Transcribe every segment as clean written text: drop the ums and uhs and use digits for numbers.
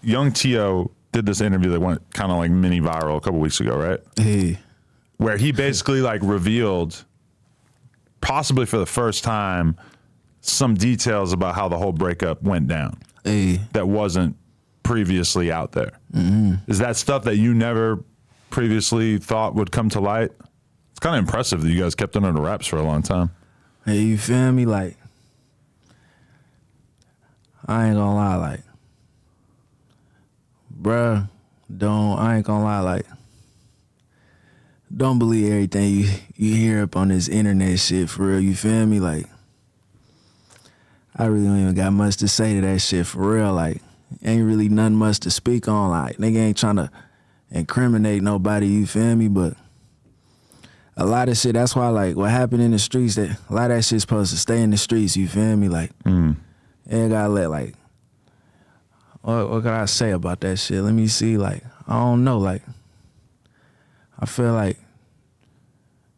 Young T.O. did this interview that went kind of like mini viral a couple weeks ago, right? Hey. Where he basically like revealed, possibly for the first time, some details about how the whole breakup went down. Hey. That wasn't previously out there. Is that stuff that you never previously thought would come to light? It's kind of impressive that you guys kept it under wraps for a long time. Hey, you feel me? Like, I ain't gonna lie, like, bruh, I ain't gonna lie, like, don't believe everything you hear up on this internet shit, for real, you feel me? Like, I really don't even got much to say to that shit, for real, like, ain't really nothing much to speak on, like, nigga ain't trying to incriminate nobody, you feel me? But a lot of shit, that's why, like, what happened in the streets, that a lot of that shit's supposed to stay in the streets, you feel me? Like, ain't gotta let, like, what can I say about that shit? Let me see, like, I don't know, like, I feel like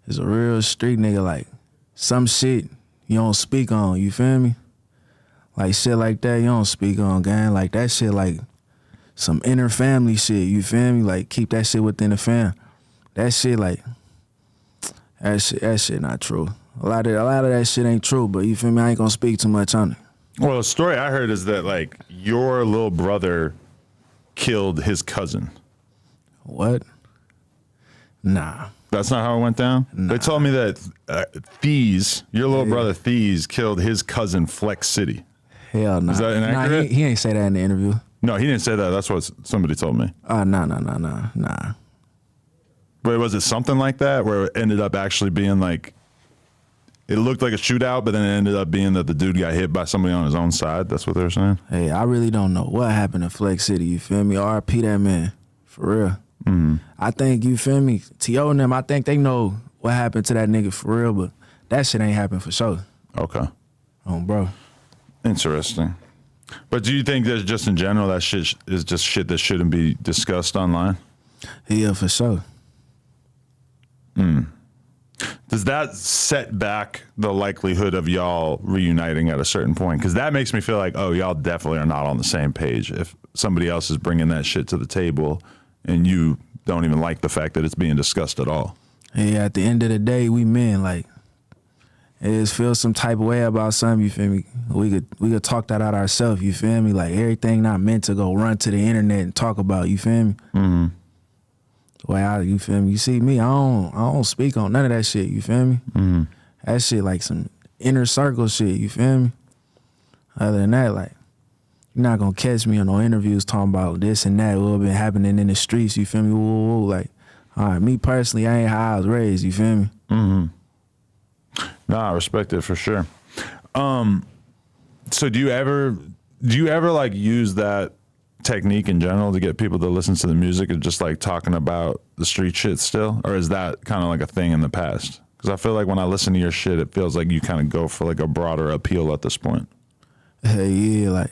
it's a real street nigga, like, some shit you don't speak on, you feel me? Like, shit like that you don't speak on, gang. Like, that shit, like, some inner family shit, you feel me? Like, keep that shit within the fam. That shit, like, that shit not true. A lot of that shit ain't true, but you feel me? I ain't gonna speak too much on it. Well, the story I heard is that, like, your little brother killed his cousin. What? Nah. That's not how it went down? Nah. They told me that your little brother Thies, killed his cousin Flex City. Hell no. Is that inaccurate? Nah, he ain't say that in the interview. No, he didn't say that. That's what somebody told me. Nah. But was it something like that where it ended up actually being like, it looked like a shootout, but then it ended up being that the dude got hit by somebody on his own side? That's what they were saying? Hey, I really don't know what happened in Flex City, you feel me? RP that man, for real. I think, you feel me, T.O. and them, I think they know what happened to that nigga for real, but that shit ain't happened for sure. Okay. Oh, bro. Interesting. But do you think that just in general that shit is just shit that shouldn't be discussed online? Yeah, for sure. Does that set back the likelihood of y'all reuniting at a certain point? Because that makes me feel like, oh, y'all definitely are not on the same page. If somebody else is bringing that shit to the table and you don't even like the fact that it's being discussed at all. Hey, at the end of the day, we men, like, it just feel some type of way about something, you feel me? We could talk that out ourselves, you feel me? Like, everything not meant to go run to the internet and talk about, you feel me? You feel me? You see me, I don't speak on none of that shit, you feel me? That shit like some inner circle shit, you feel me? Other than that, like, you're not gonna catch me on no interviews talking about this and that, what been happening in the streets, you feel me? Woo. Like, all right, me personally, I ain't how I was raised, you feel me? Nah, I respect it for sure. So do you ever like use that technique in general to get people to listen to the music and just like talking about the street shit still? Or is that kind of like a thing in the past? Because I feel like when I listen to your shit, it feels like you kind of go for like a broader appeal at this point. Hey, yeah, like,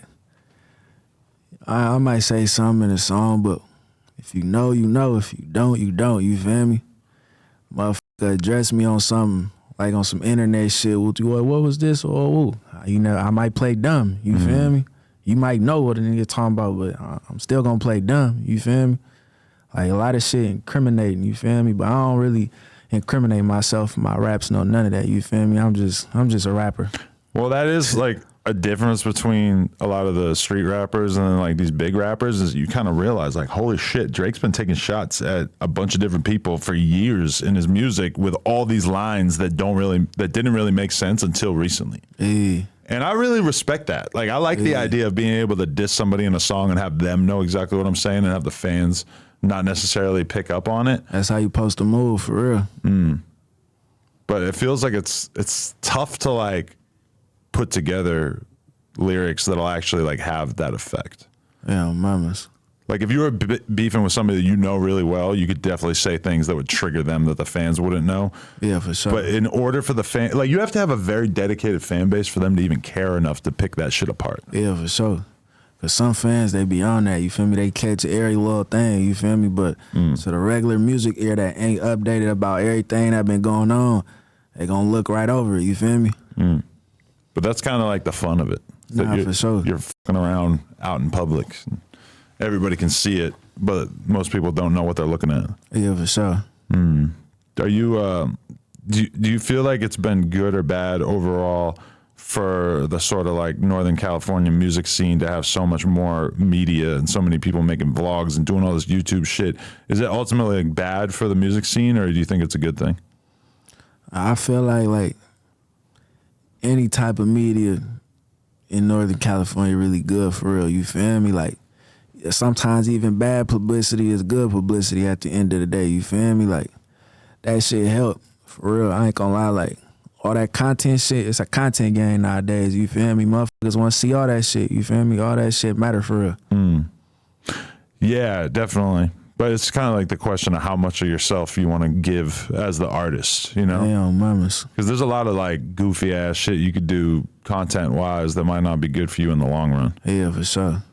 I might say something in a song, but if you know, you know. If you don't, you don't. You feel me? Motherfucker address me on something, like on some internet shit. What was this? You know, I might play dumb. You feel me? You might know what a nigga talking about, but I'm still gonna play dumb. You feel me? Like, a lot of shit incriminating. You feel me? But I don't really incriminate myself in my raps. No, none of that. You feel me? I'm just a rapper. Well, that is like a difference between a lot of the street rappers and then like these big rappers is you kind of realize like, holy shit, Drake's been taking shots at a bunch of different people for years in his music with all these lines that didn't really make sense until recently. Hey. And I really respect that. Like, I like the idea of being able to diss somebody in a song and have them know exactly what I'm saying and have the fans not necessarily pick up on it. That's how you supposed to move, for real. But it feels like it's tough to like put together lyrics that'll actually like have that effect. Yeah, mamas. Like, if you were beefing with somebody that you know really well, you could definitely say things that would trigger them that the fans wouldn't know. Yeah, for sure. But in order for the fan, like, you have to have a very dedicated fan base for them to even care enough to pick that shit apart. Yeah, for sure. Cause some fans, they be on that, you feel me? They catch every little thing, you feel me? But so the regular music ear that ain't updated about everything that been going on, they gonna look right over it, you feel me? But that's kind of like the fun of it. Nah, for sure. You're fucking around out in public everybody can see it, but most people don't know what they're looking at. Yeah, for sure. Are you do you feel like it's been good or bad overall for the sort of like Northern California music scene to have so much more media and so many people making vlogs and doing all this YouTube shit? Is it ultimately like bad for the music scene, or do you think it's a good thing? I feel like any type of media in Northern California really good for real. You feel me? Like sometimes even bad publicity is good publicity at the end of the day. You feel me? Like that shit help for real. I ain't gonna lie. Like all that content shit, it's a content game nowadays. You feel me? Motherfuckers want to see all that shit. You feel me? All that shit matter for real. Yeah, definitely. But it's kind of like the question of how much of yourself you want to give as the artist, you know? Damn, mamas. Because there's a lot of like goofy ass shit you could do content wise that might not be good for you in the long run. Yeah, for sure.